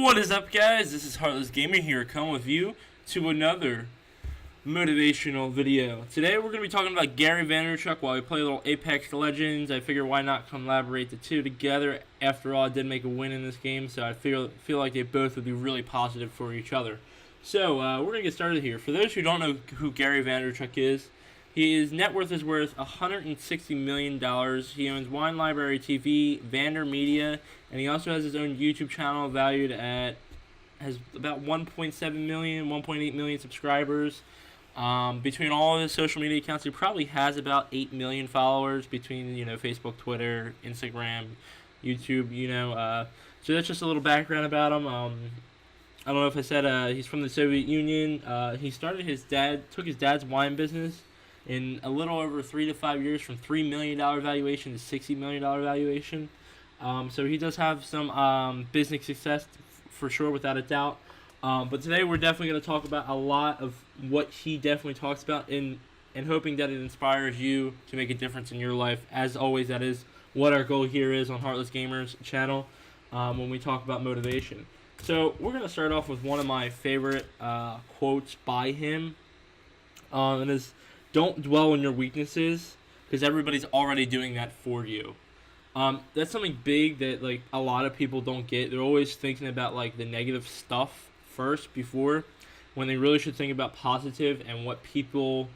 What is up, guys? This is Heartless Gamer here, coming with you to another motivational video. Today we're going to be talking about Gary Vaynerchuk while we play a little Apex Legends. I figure why not collaborate the two together. After all, I did make a win in this game, so I feel like they both would be really positive for each other. So we're going to get started here. For those who don't know who Gary Vaynerchuk is, his net worth is worth $160 million. He owns Wine Library TV, Vander Media, and he also has his own YouTube channel valued at, has about 1.7 million, 1.8 million subscribers. Between all of his social media accounts, he probably has about 8 million followers between, Facebook, Twitter, Instagram, YouTube, so that's just a little background about him. I don't know if I said he's from the Soviet Union. He took his dad's wine business in a little over 3 to 5 years from $3 million valuation to $60 million valuation. So he does have some business success for sure, without a doubt. But today we're definitely going to talk about a lot of what he definitely talks about and hoping that it inspires you to make a difference in your life. As always, that is what our goal here is on Heartless Gamers channel when we talk about motivation. So we're going to start off with one of my favorite quotes by him. And is, don't dwell on your weaknesses, because everybody's already doing that for you. That's something big that a lot of people don't get. They're always thinking about the negative stuff first before, when they really should think about positive and what people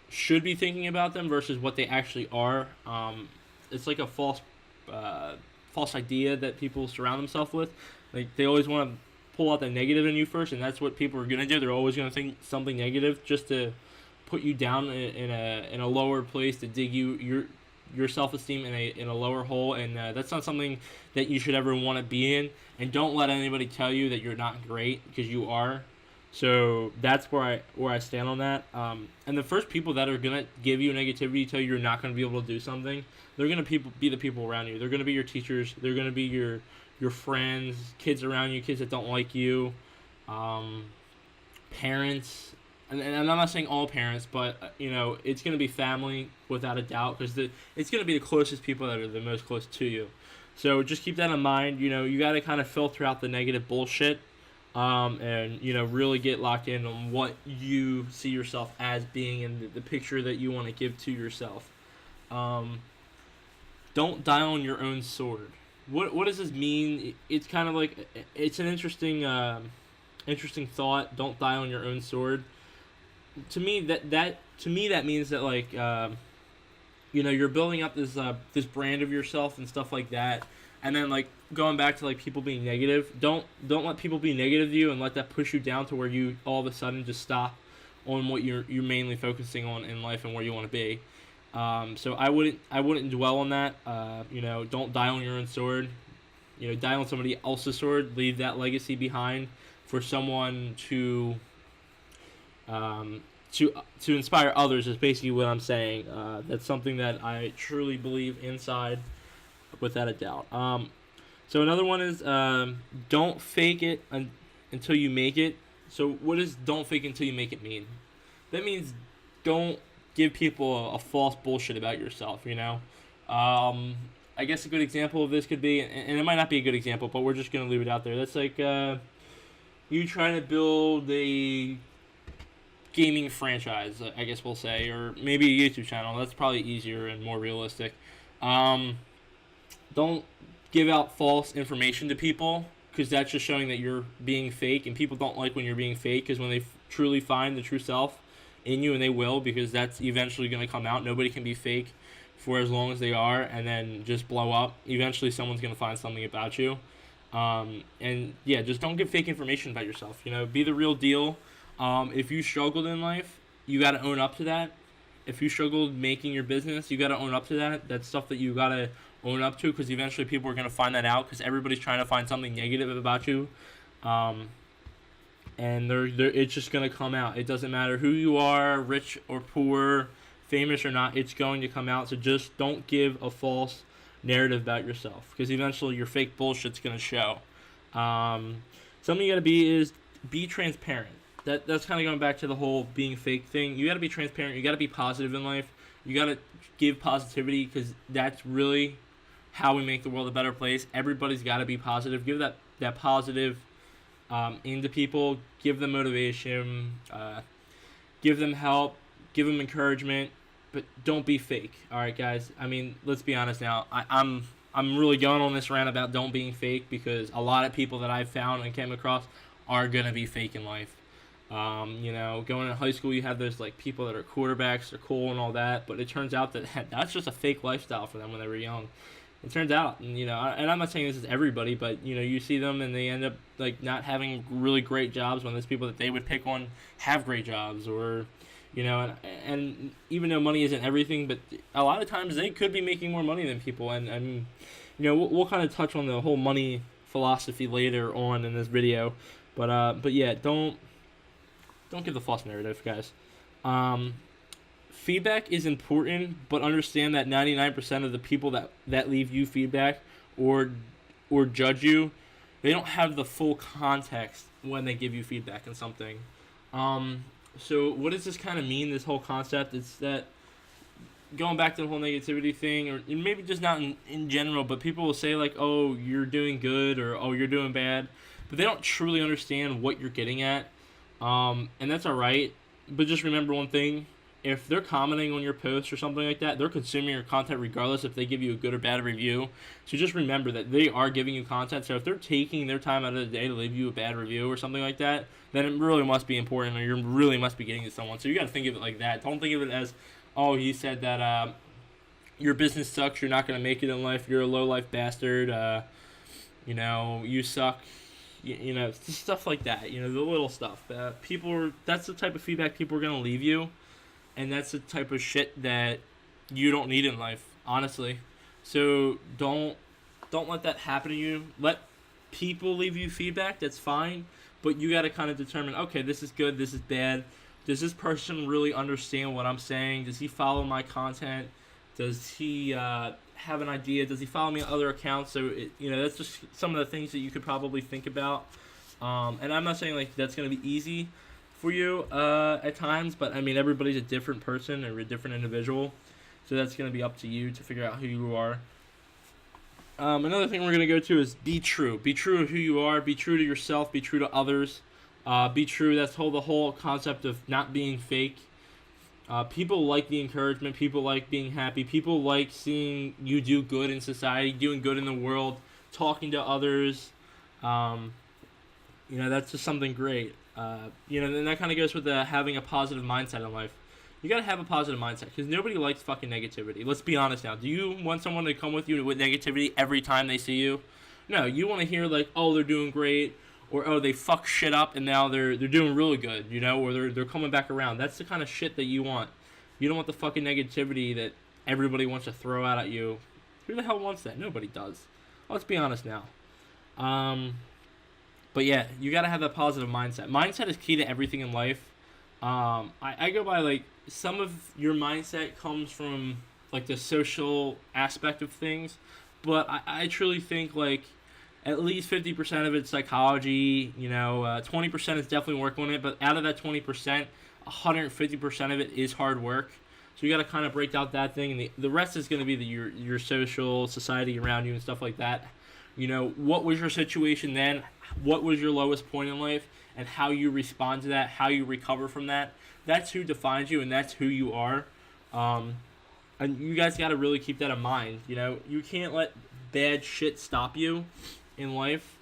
should be thinking about them versus what they actually are. It's like a false idea that people surround themselves with. They always want to pull out the negative in you first, and that's what people are gonna do. They're always gonna think something negative just to put you down in a lower place, to dig your self-esteem in a lower hole, and that's not something that you should ever want to be in. And don't let anybody tell you that you're not great, because you are. So that's where I stand on that. And the first people that are gonna give you negativity, tell you you're not gonna be able to do something, they're gonna be the people around you. They're gonna be your teachers. They're gonna be your friends, kids around you, kids that don't like you, parents. And I'm not saying all parents, but it's going to be family without a doubt, because it's going to be the closest people that are the most close to you. So just keep that in mind. You got to kind of filter out the negative bullshit, and really get locked in on what you see yourself as being in the picture that you want to give to yourself. Don't die on your own sword. What does this mean? It's kind of it's an interesting thought. Don't die on your own sword. To me, that means that you're building up this brand of yourself and stuff like that, and then going back to people being negative. Don't let people be negative to you and let that push you down to where you all of a sudden just stop on what you're mainly focusing on in life and where you want to be. So I wouldn't dwell on that. Don't die on your own sword. Die on somebody else's sword. Leave that legacy behind for someone to inspire others, is basically what I'm saying. That's something that I truly believe inside, without a doubt. So another one is don't fake it until you make it. So what does don't fake until you make it mean? That means don't give people a false bullshit about yourself. I guess a good example of this could be, and it might not be a good example, but we're just gonna leave it out there. That's you trying to build a gaming franchise, I guess we'll say, or maybe a YouTube channel. That's probably easier and more realistic. Don't give out false information to people, because that's just showing that you're being fake, and people don't like when you're being fake, because when they truly find the true self in you, and they will, because that's eventually going to come out. Nobody can be fake for as long as they are and then just blow up. Eventually someone's going to find something about you. And yeah, just don't give fake information about yourself. Be the real deal. If you struggled in life, you got to own up to that. If you struggled making your business, you got to own up to that. That's stuff that you got to own up to, because eventually people are going to find that out, because everybody's trying to find something negative about you. And it's just going to come out. It doesn't matter who you are, rich or poor, famous or not, it's going to come out. So just don't give a false narrative about yourself, because eventually your fake bullshit's going to show. Something you got to be transparent. That's kind of going back to the whole being fake thing. You got to be transparent. You got to be positive in life. You got to give positivity, because that's really how we make the world a better place. Everybody's got to be positive. Give that that positive into people. Give them motivation. Give them help. Give them encouragement. But don't be fake. All right, guys. I mean, let's be honest now. I'm really going on this rant about don't being fake because a lot of people that I've found and came across are gonna be fake in life. Going to high school, you have those like people that are quarterbacks, they're cool and all that, but it turns out that that's just a fake lifestyle for them when they were young. It turns out, and I'm not saying this is everybody, but you see them and they end up like not having really great jobs when those people that they would pick on have great jobs, or and even though money isn't everything, but a lot of times they could be making more money than people, and we'll kind of touch on the whole money philosophy later on in this video, but yeah, don't give the false narrative, guys. Feedback is important, but understand that 99% of the people that leave you feedback or judge you, they don't have the full context when they give you feedback on something. So what does this kind of mean, this whole concept? It's that going back to the whole negativity thing, or maybe just not in general, but people will say like, oh, you're doing good, or oh, you're doing bad, but they don't truly understand what you're getting at. And that's alright, but just remember one thing: if they're commenting on your post or something like that, they're consuming your content regardless if they give you a good or bad review. So just remember that they are giving you content. So if they're taking their time out of the day to leave you a bad review or something like that, then it really must be important, or you really must be getting to someone. So you got to think of it like that. Don't think of it as, oh, he said that your business sucks, you're not going to make it in life, you're a low-life bastard, you suck. Just stuff like that. The little stuff. That's the type of feedback people are gonna leave you, and that's the type of shit that you don't need in life, honestly. So don't let that happen to you. Let people leave you feedback. That's fine, but you gotta kind of determine. Okay, this is good. This is bad. Does this person really understand what I'm saying? Does he follow my content? Does he have an idea? Does he follow me on other accounts? So that's just some of the things that you could probably think about. And I'm not saying like that's gonna be easy for you at times, but I mean everybody's a different person or a different individual, so that's gonna be up to you to figure out who you are. Another thing we're gonna go to is be true. Be true of who you are. Be true to yourself. Be true to others. Be true. That's the whole concept of not being fake. People like the encouragement. People like being happy. People like seeing you do good in society, doing good in the world, talking to others. That's just something great. And that kind of goes with having a positive mindset in life. You gotta have a positive mindset because nobody likes fucking negativity. Let's be honest now. Do you want someone to come with you with negativity every time they see you? No, you want to hear like, oh, they're doing great, or oh, they fuck shit up and now they're doing really good, or they're coming back around. That's the kind of shit that you want. You don't want the fucking negativity that everybody wants to throw out at you. Who the hell wants that? Nobody does. Let's be honest now. But yeah, you gotta have that positive mindset. Mindset is key to everything in life. I go by like some of your mindset comes from like the social aspect of things, but I truly think like at least 50% of it's psychology. 20% is definitely work on it, but out of that 20%, 150% of it is hard work. So you got to kind of break out that thing, and the rest is going to be your social society around you and stuff like that. What was your situation then? What was your lowest point in life, and how you respond to that, how you recover from that. That's who defines you, and that's who you are. And you guys got to really keep that in mind. You can't let bad shit stop you in life.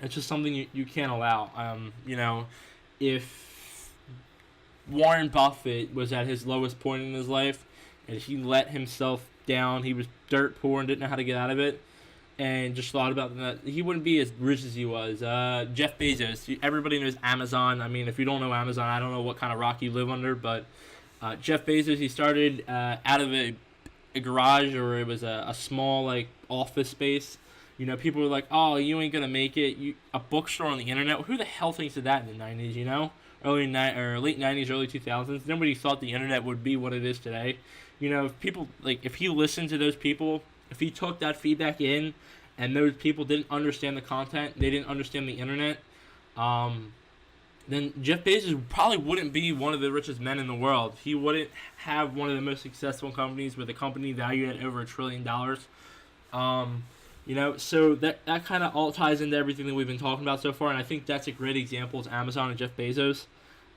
It's just something you can't allow. If Warren Buffett was at his lowest point in his life and he let himself down, he was dirt poor and didn't know how to get out of it, and just thought about that, he wouldn't be as rich as he was. Jeff Bezos, everybody knows Amazon. I mean, if you don't know Amazon, I don't know what kind of rock you live under, but Jeff Bezos, he started out of a garage, or it was a small like office space. People were like, oh, you ain't gonna make it. A bookstore on the internet. Who the hell thinks of that in the 90s, late 90s, early 2000s? Nobody thought the internet would be what it is today. If he listened to those people, if he took that feedback in, and those people didn't understand the content, they didn't understand the internet, then Jeff Bezos probably wouldn't be one of the richest men in the world. He wouldn't have one of the most successful companies with a company valued at over $1 trillion. So that kind of all ties into everything that we've been talking about so far, and I think that's a great example is Amazon and Jeff Bezos.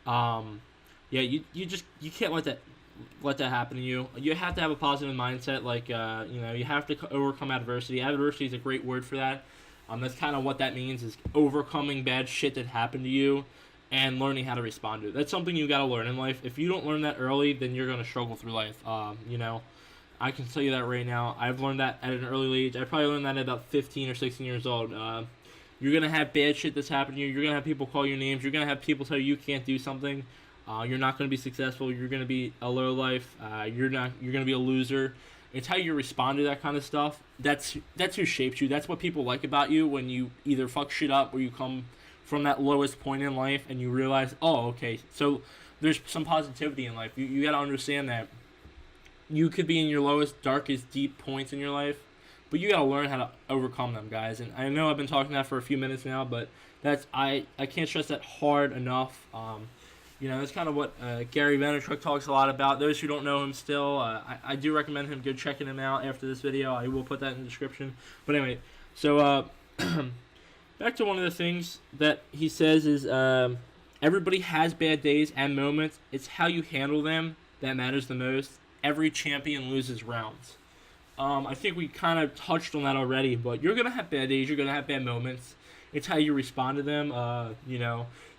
Um, yeah, you can't let that happen to you. You have to have a positive mindset. Like you have to overcome adversity. Adversity is a great word for that. That's kind of what that means is overcoming bad shit that happened to you, and learning how to respond to it. That's something you got to learn in life. If you don't learn that early, then you're gonna struggle through life. I can tell you that right now. I've learned that at an early age. I probably learned that at about 15 or 16 years old. You're gonna have bad shit that's happened to you. You're gonna have people call your names. You're gonna have people tell you can't do something. You're not gonna be successful. You're gonna be a low life. You're gonna be a loser. It's how you respond to that kind of stuff. That's who shapes you. That's what people like about you when you either fuck shit up or you come from that lowest point in life and you realize, oh, okay, so there's some positivity in life. You got to understand that you could be in your lowest, darkest, deep points in your life, but you got to learn how to overcome them, guys. And I know I've been talking that for a few minutes now, but I can't stress that hard enough. That's kind of what Gary Vaynerchuk talks a lot about. Those who don't know him still, I do recommend him go checking him out after this video. I will put that in the description. But anyway, so back to one of the things that he says is everybody has bad days and moments. It's how you handle them that matters the most. Every champion loses rounds. I think we kind of touched on that already, but you're going to have bad days. You're going to have bad moments. It's how you respond to them.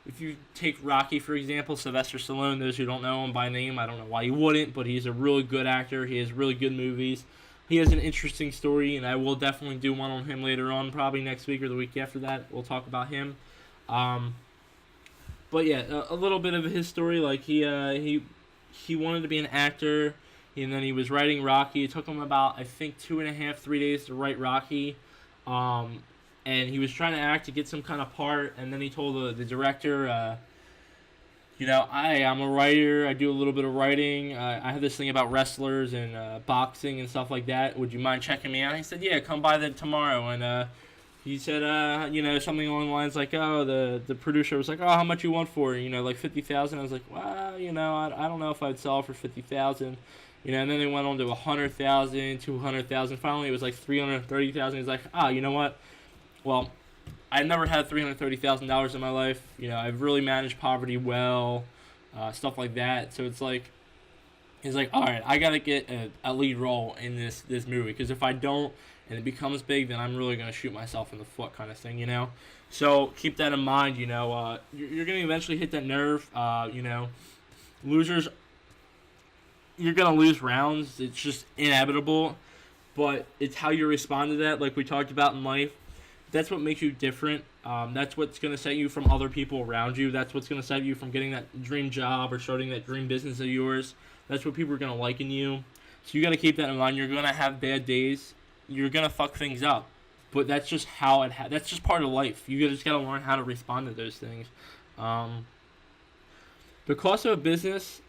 If you take Rocky, for example, Sylvester Stallone, those who don't know him by name, I don't know why you wouldn't, but he's a really good actor. He has really good movies. He has an interesting story, and I will definitely do one on him later on, probably next week or the week after that. We'll talk about him. But yeah, a little bit of his story. Like he wanted to be an actor, and then he was writing Rocky. It took him about, I think, 2.5, 3 days to write Rocky. And he was trying to act to get some kind of part, and then he told the director, I'm a writer. I do a little bit of writing. I have this thing about wrestlers and boxing and stuff like that. Would you mind checking me out? He said, yeah, come by then tomorrow. And he said, something along the lines like, oh, the producer was like, oh, how much you want for it? Like $50,000. I was like, well, I don't know if I'd sell it for $50,000. And then they went on to $100,000, $200,000. Finally, it was like $330,000. He's like, you know what? Well, I never had $330,000 in my life. I've really managed poverty well, stuff like that. So it's like, he's like, all right, I gotta get a lead role in this movie, because if I don't and it becomes big, then I'm really gonna shoot myself in the foot, kind of thing, So keep that in mind. You're gonna eventually hit that nerve. Losers, you're gonna lose rounds. It's just inevitable, but it's how you respond to that, like we talked about in life. That's what makes you different. That's what's going to set you from other people around you. That's what's going to set you from getting that dream job or starting that dream business of yours. That's what people are going to like in you. So you got to keep that in mind. You're going to have bad days. You're going to fuck things up. But that's just how that's just part of life. You just got to learn how to respond to those things. The cost of a business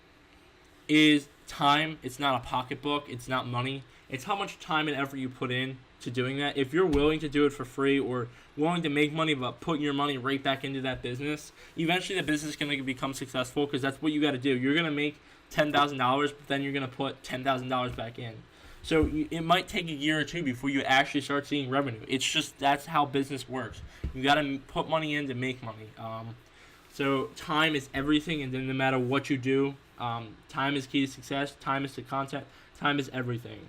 is time. It's not a pocketbook. It's not money. It's how much time and effort you put in to doing that. If you're willing to do it for free or willing to make money but put your money right back into that business, eventually the business is going to become successful, because that's what you got to do. You're going to make $10,000, but then you're going to put $10,000 back in. So it might take a year or two before you actually start seeing revenue. It's just, that's how business works. You got to put money in to make money. So time is everything, and then no matter what you do, time is key to success. Time is to content. Time is everything.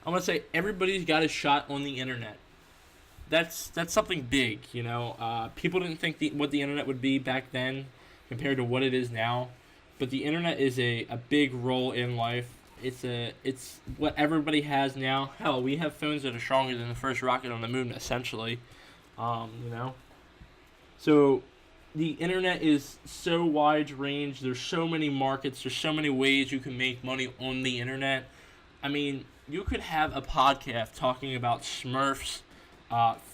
I'm going to say everybody's got a shot on the internet. That's something big, People didn't think what the internet would be back then compared to what it is now. But the internet is a big role in life. It's what everybody has now. Hell, we have phones that are stronger than the first rocket on the moon, essentially. So the internet is so wide range. There's so many markets. There's so many ways you can make money on the internet. I mean, you could have a podcast talking about Smurfs,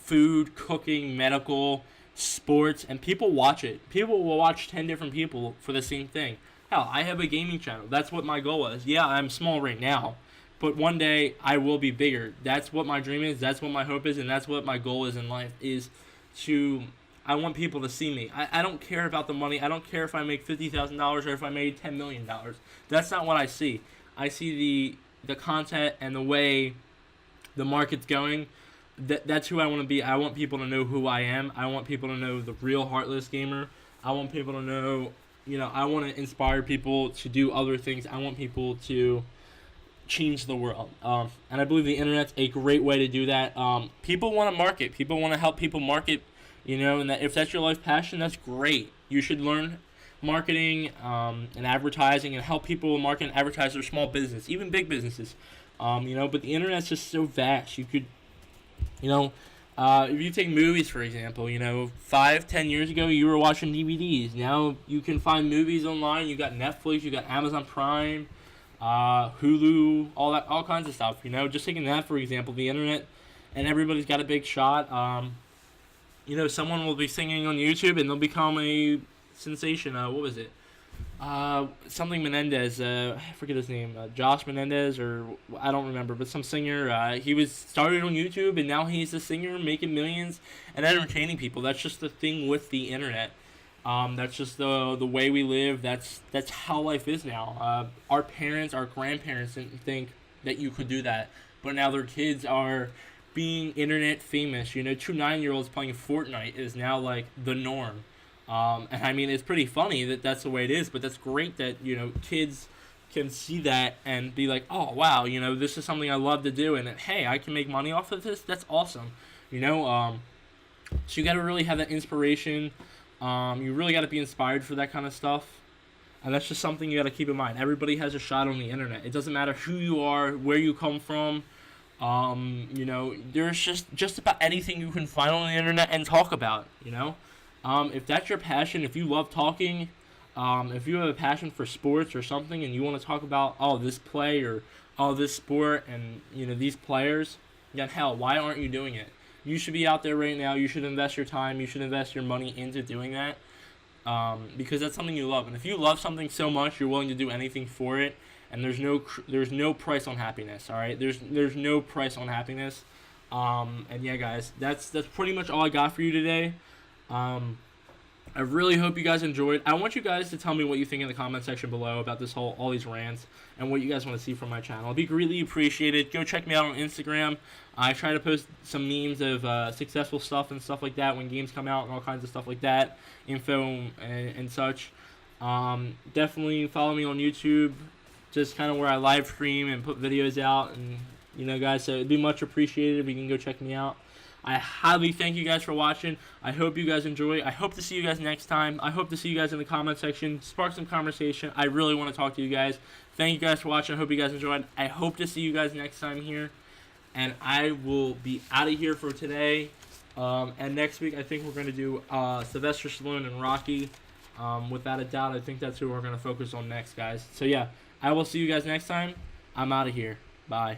food, cooking, medical, sports, and people watch it. People will watch 10 different people for the same thing. Hell, I have a gaming channel. That's what my goal is. Yeah, I'm small right now, but one day I will be bigger. That's what my dream is. That's what my hope is, and that's what my goal is in life, is I want people to see me. I don't care about the money. I don't care if I make $50,000 or if I made $10 million. That's not what I see. I see the content and the way the market's going, that's who I want to be. I want people to know who I am. I want people to know the real heartless gamer. I want people to know, I want to inspire people to do other things. I want people to change the world. And I believe the internet's a great way to do that. People want to market. People want to help people market, and that if that's your life passion, that's great. You should learn marketing and advertising and help people market and advertise their small business, even big businesses. But the internet's just so vast. You could, if you take movies, for example, 5-10 years ago, you were watching DVDs. Now you can find movies online. You got Netflix, you got Amazon Prime, Hulu, all kinds of stuff. Just taking that, for example, the internet, and everybody's got a big shot. Someone will be singing on YouTube and they'll become a sensation. What was it? Something Menendez. I forget his name. Josh Menendez, or I don't remember, but some singer. He was started on YouTube and now he's a singer making millions and entertaining people. That's just the thing with the internet. That's just the way we live. That's how life is now. Our parents, our grandparents didn't think that you could do that, but now their kids are being internet famous. 2 9-year-olds playing Fortnite is now like the norm. And I mean, it's pretty funny that that's the way it is, but that's great that, kids can see that and be like, oh, wow, this is something I love to do, and hey, I can make money off of this. That's awesome. So you got to really have that inspiration. You really got to be inspired for that kind of stuff. And that's just something you got to keep in mind. Everybody has a shot on the internet. It doesn't matter who you are, where you come from. There's just about anything you can find on the internet and talk about, If that's your passion, if you love talking, if you have a passion for sports or something and you want to talk about, this play or, this sport and, these players, then hell, why aren't you doing it? You should be out there right now. You should invest your time. You should invest your money into doing that, because that's something you love. And if you love something so much, you're willing to do anything for it. And there's no price on happiness. All right, there's no price on happiness. And yeah, guys, that's pretty much all I got for you today. I really hope you guys enjoyed. I want you guys to tell me what you think in the comment section below about all these rants and what you guys want to see from my channel. It'd be greatly appreciated. Go check me out on Instagram. I try to post some memes of successful stuff and stuff like that when games come out and all kinds of stuff like that, info and such. Definitely follow me on YouTube, just kind of where I live stream and put videos out, and guys, so it'd be much appreciated if you can go check me out. I highly thank you guys for watching. I hope you guys enjoy. I hope to see you guys next time. I hope to see you guys in the comment section. Spark some conversation. I really want to talk to you guys. Thank you guys for watching. I hope you guys enjoyed. I hope to see you guys next time here. And I will be out of here for today. And next week, I think we're going to do Sylvester Stallone and Rocky. Without a doubt, I think that's who we're going to focus on next, guys. So, yeah, I will see you guys next time. I'm out of here. Bye.